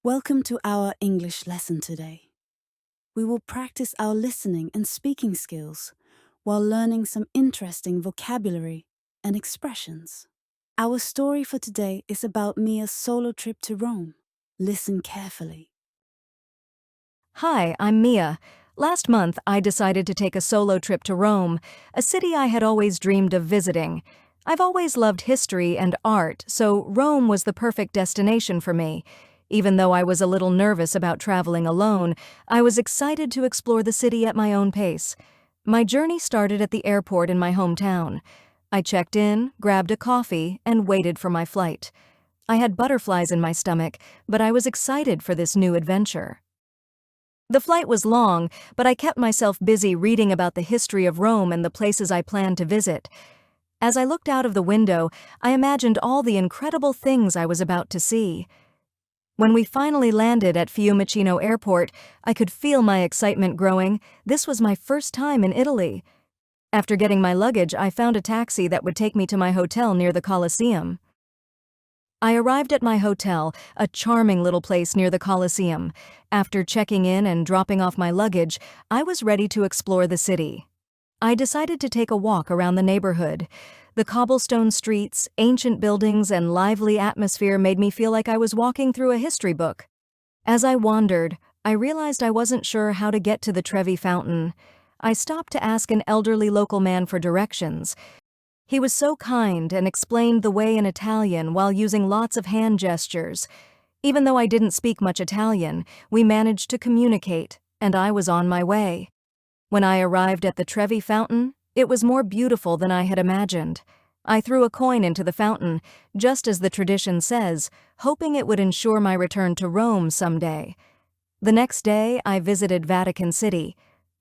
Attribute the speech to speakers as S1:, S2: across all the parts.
S1: Welcome to our English lesson today. We will practice our listening and speaking skills while learning some interesting vocabulary and expressions. Our story for today is about Mia's solo trip to Rome. Listen carefully.
S2: Hi, I'm Mia. Last month, I decided to take a solo trip to Rome, a city I had always dreamed of visiting. I've always loved history and art, so Rome was the perfect destination for me. Even though I was a little nervous about traveling alone, I was excited to explore the city at my own pace. My journey started at the airport in my hometown. I checked in, grabbed a coffee, and waited for my flight. I had butterflies in my stomach, but I was excited for this new adventure. The flight was long, but I kept myself busy reading about the history of Rome and the places I planned to visit. As I looked out of the window, I imagined all the incredible things I was about to see. When we finally landed at Fiumicino Airport, I could feel my excitement growing. This was my first time in Italy. After getting my luggage, I found a taxi that would take me to my hotel near the Colosseum. I arrived at my hotel, a charming little place near the Colosseum. After checking in and dropping off my luggage, I was ready to explore the city. I decided to take a walk around the neighborhood. The cobblestone streets, ancient buildings, and lively atmosphere made me feel like I was walking through a history book. As I wandered, I realized I wasn't sure how to get to the Trevi Fountain. I stopped to ask an elderly local man for directions. He was so kind and explained the way in Italian while using lots of hand gestures. Even though I didn't speak much Italian, we managed to communicate, and I was on my way. When I arrived at the Trevi Fountain, it was more beautiful than I had imagined. I threw a coin into the fountain, just as the tradition says, hoping it would ensure my return to Rome someday. The next day, I visited Vatican City.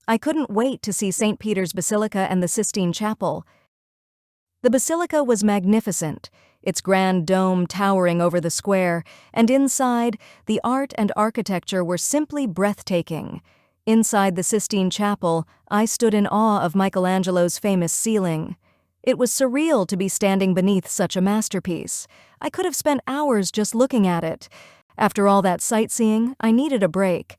S2: I couldn't wait to see St. Peter's Basilica and the Sistine Chapel. The basilica was magnificent, its grand dome towering over the square, and inside, the art and architecture were simply breathtaking. Inside the Sistine Chapel, I stood in awe of Michelangelo's famous ceiling. It was surreal to be standing beneath such a masterpiece. I could have spent hours just looking at it. After all that sightseeing, I needed a break.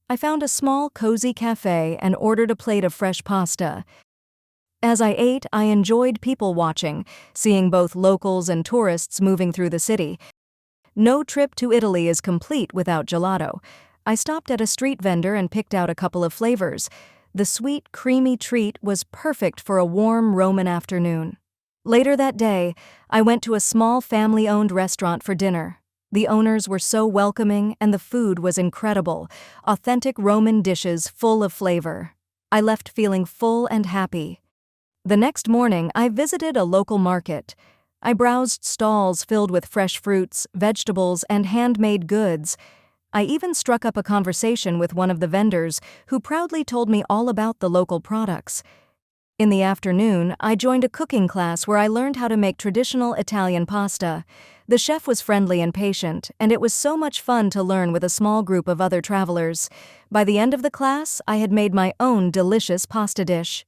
S2: I found a small, cozy cafe and ordered a plate of fresh pasta. As I ate, I enjoyed people watching, seeing both locals and tourists moving through the city. No trip to Italy is complete without gelato. I stopped at a street vendor and picked out a couple of flavors. The sweet, creamy treat was perfect for a warm Roman afternoon. Later that day, I went to a small family-owned restaurant for dinner. The owners were so welcoming and the food was incredible, authentic Roman dishes full of flavor. I left feeling full and happy. The next morning, I visited a local market. I browsed stalls filled with fresh fruits, vegetables, and handmade goods. I even struck up a conversation with one of the vendors who proudly told me all about the local products. In the afternoon, I joined a cooking class where I learned how to make traditional Italian pasta. The chef was friendly and patient, and it was so much fun to learn with a small group of other travelers. By the end of the class, I had made my own delicious pasta dish.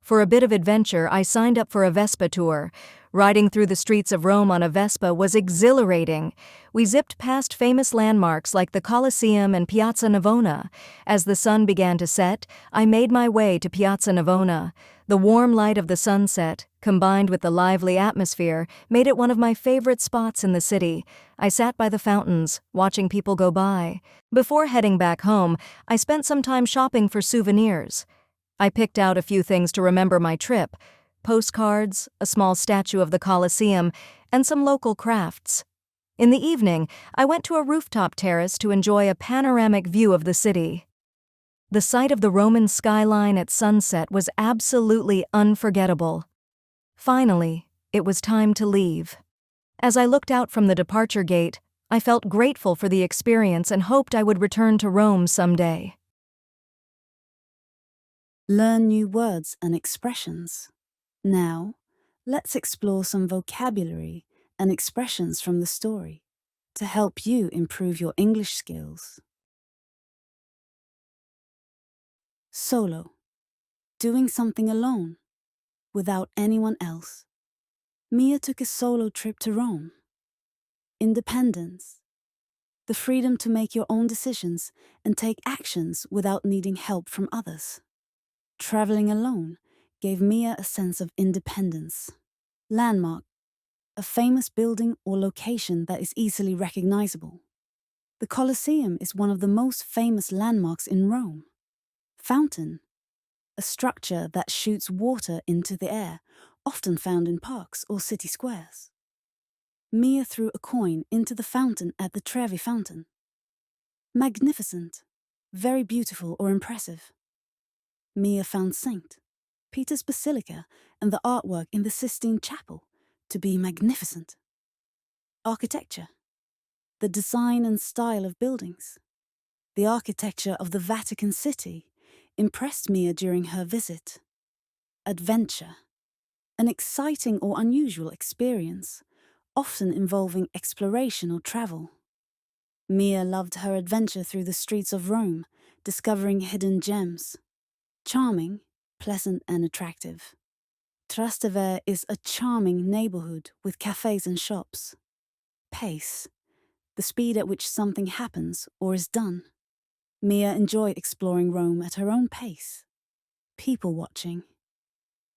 S2: For a bit of adventure, I signed up for a Vespa tour. Riding through the streets of Rome on a Vespa was exhilarating. We zipped past famous landmarks like the Colosseum and Piazza Navona. As the sun began to set, I made my way to Piazza Navona. The warm light of the sunset, combined with the lively atmosphere, made it one of my favorite spots in the city. I sat by the fountains, watching people go by. Before heading back home, I spent some time shopping for souvenirs. I picked out a few things to remember my trip: postcards, a small statue of the Colosseum, and some local crafts. In the evening, I went to a rooftop terrace to enjoy a panoramic view of the city. The sight of the Roman skyline at sunset was absolutely unforgettable. Finally, it was time to leave. As I looked out from the departure gate, I felt grateful for the experience and hoped I would return to Rome someday.
S1: Learn new words and expressions. Now, let's explore some vocabulary and expressions from the story to help you improve your English skills. Solo. Doing something alone, without anyone else. Mia took a solo trip to Rome. Independence. the freedom to make your own decisions and take actions without needing help from others. Traveling alone gave Mia a sense of independence. Landmark, a famous building or location that is easily recognizable. The Colosseum is one of the most famous landmarks in Rome. Fountain, a structure that shoots water into the air, often found in parks or city squares. Mia threw a coin into the fountain at the Trevi Fountain. Magnificent, very beautiful or impressive. Mia found St. Peter's Basilica and the artwork in the Sistine Chapel to be magnificent. Architecture, the design and style of buildings. The architecture of the Vatican City impressed Mia during her visit. Adventure, an exciting or unusual experience, often involving exploration or travel. Mia loved her adventure through the streets of Rome, discovering hidden gems. Charming, pleasant and attractive. Trastevere is a charming neighborhood with cafes and shops. Pace, the speed at which something happens or is done. Mia enjoyed exploring Rome at her own pace. People watching,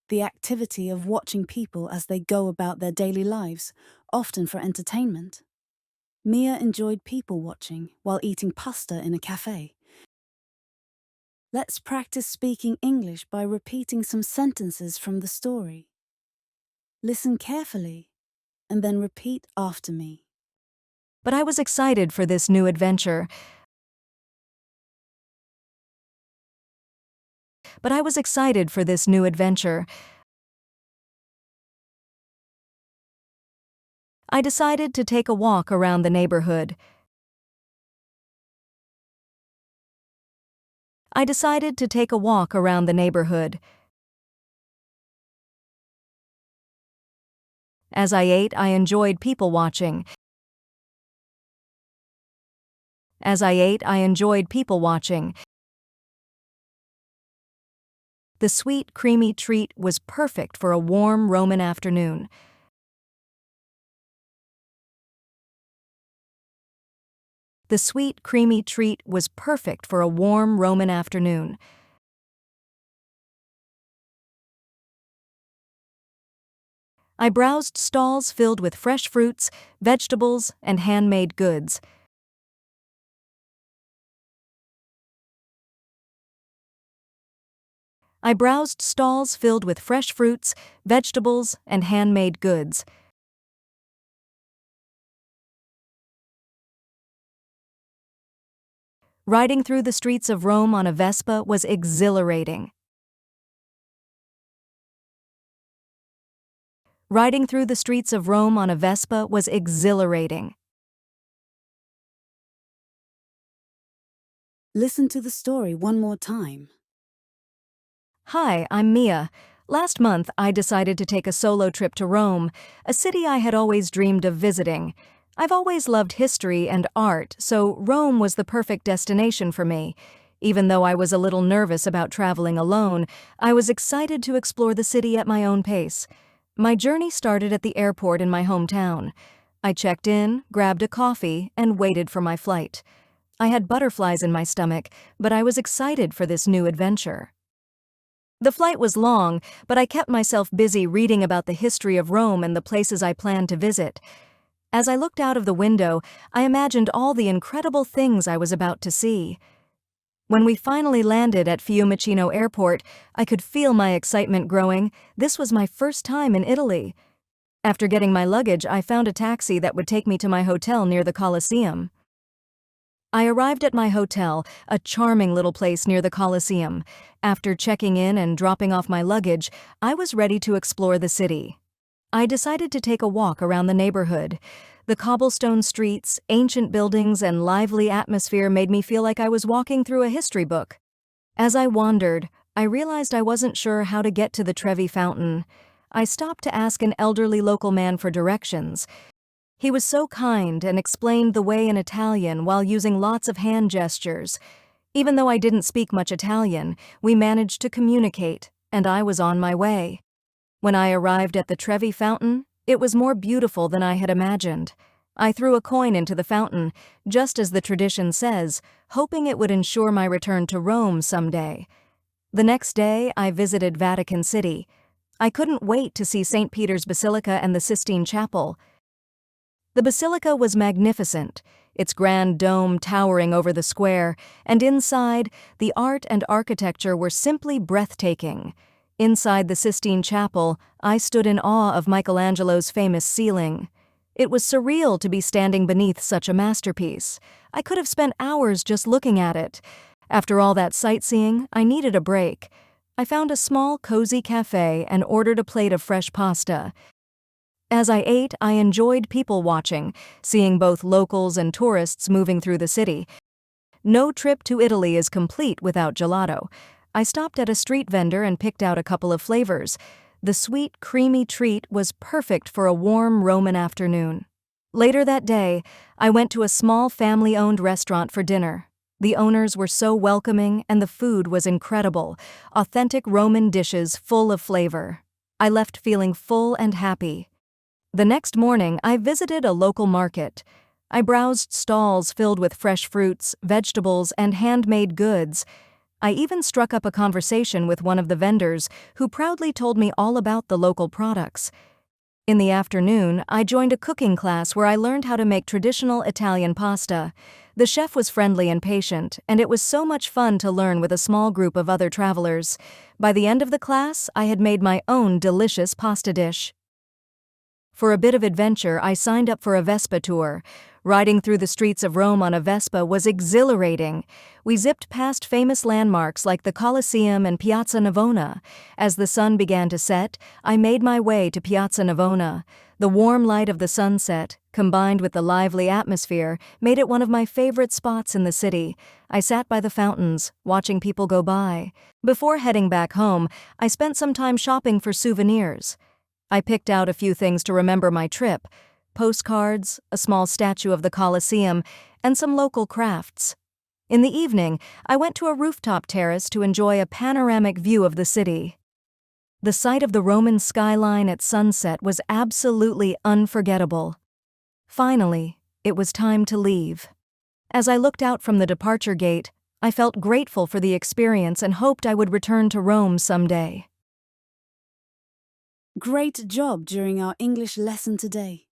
S1: the activity of watching people as they go about their daily lives, often for entertainment. Mia enjoyed people watching while eating pasta in a cafe. Let's practice speaking English by repeating some sentences from the story. Listen carefully and then repeat after me.
S2: But I was excited for this new adventure. But I was excited for this new adventure. I decided to take a walk around the neighborhood. I decided to take a walk around the neighborhood. As I ate, I enjoyed people watching. As I ate, I enjoyed people watching. The sweet, creamy treat was perfect for a warm Roman afternoon. The sweet, creamy treat was perfect for a warm Roman afternoon. I browsed stalls filled with fresh fruits, vegetables, and handmade goods. I browsed stalls filled with fresh fruits, vegetables, and handmade goods. Riding through the streets of Rome on a Vespa was exhilarating. Riding through the streets of Rome on a Vespa was exhilarating.
S1: Listen to the story one more time.
S2: Hi, I'm Mia. Last month, I decided to take a solo trip to Rome, a city I had always dreamed of visiting. I've always loved history and art, so Rome was the perfect destination for me. Even though I was a little nervous about traveling alone, I was excited to explore the city at my own pace. My journey started at the airport in my hometown. I checked in, grabbed a coffee, and waited for my flight. I had butterflies in my stomach, but I was excited for this new adventure. The flight was long, but I kept myself busy reading about the history of Rome and the places I planned to visit. As I looked out of the window, I imagined all the incredible things I was about to see. When we finally landed at Fiumicino Airport, I could feel my excitement growing. This was my first time in Italy. After getting my luggage, I found a taxi that would take me to my hotel near the Colosseum. I arrived at my hotel, a charming little place near the Colosseum. After checking in and dropping off my luggage, I was ready to explore the city. I decided to take a walk around the neighborhood. The cobblestone streets, ancient buildings, and lively atmosphere made me feel like I was walking through a history book. As I wandered, I realized I wasn't sure how to get to the Trevi Fountain. I stopped to ask an elderly local man for directions. He was so kind and explained the way in Italian while using lots of hand gestures. Even though I didn't speak much Italian, we managed to communicate, and I was on my way. When I arrived at the Trevi Fountain, it was more beautiful than I had imagined. I threw a coin into the fountain, just as the tradition says, hoping it would ensure my return to Rome someday. The next day, I visited Vatican City. I couldn't wait to see St. Peter's Basilica and the Sistine Chapel. The basilica was magnificent, its grand dome towering over the square, and inside, the art and architecture were simply breathtaking. Inside the Sistine Chapel, I stood in awe of Michelangelo's famous ceiling. It was surreal to be standing beneath such a masterpiece. I could have spent hours just looking at it. After all that sightseeing, I needed a break. I found a small, cozy cafe and ordered a plate of fresh pasta. As I ate, I enjoyed people watching, seeing both locals and tourists moving through the city. No trip to Italy is complete without gelato. I stopped at a street vendor and picked out a couple of flavors. The sweet, creamy treat was perfect for a warm Roman afternoon. Later that day, I went to a small family-owned restaurant for dinner. The owners were so welcoming and the food was incredible, authentic Roman dishes full of flavor. I left feeling full and happy. The next morning, I visited a local market. I browsed stalls filled with fresh fruits, vegetables, and handmade goods. I even struck up a conversation with one of the vendors who proudly told me all about the local products. In the afternoon, I joined a cooking class where I learned how to make traditional Italian pasta. The chef was friendly and patient, and it was so much fun to learn with a small group of other travelers. By the end of the class, I had made my own delicious pasta dish. For a bit of adventure, I signed up for a Vespa tour. Riding through the streets of Rome on a Vespa was exhilarating. We zipped past famous landmarks like the Colosseum and Piazza Navona. As the sun began to set, I made my way to Piazza Navona. The warm light of the sunset, combined with the lively atmosphere, made it one of my favorite spots in the city. I sat by the fountains, watching people go by. Before heading back home, I spent some time shopping for souvenirs. I picked out a few things to remember my trip: postcards, a small statue of the Colosseum, and some local crafts. In the evening, I went to a rooftop terrace to enjoy a panoramic view of the city. The sight of the Roman skyline at sunset was absolutely unforgettable. Finally, it was time to leave. As I looked out from the departure gate, I felt grateful for the experience and hoped I would return to Rome someday.
S1: Great job during our English lesson today.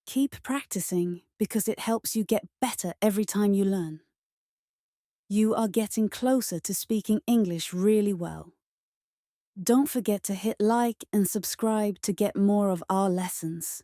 S1: Keep practicing because it helps you get better every time you learn. You are getting closer to speaking English really well. Don't forget to hit like and subscribe to get more of our lessons.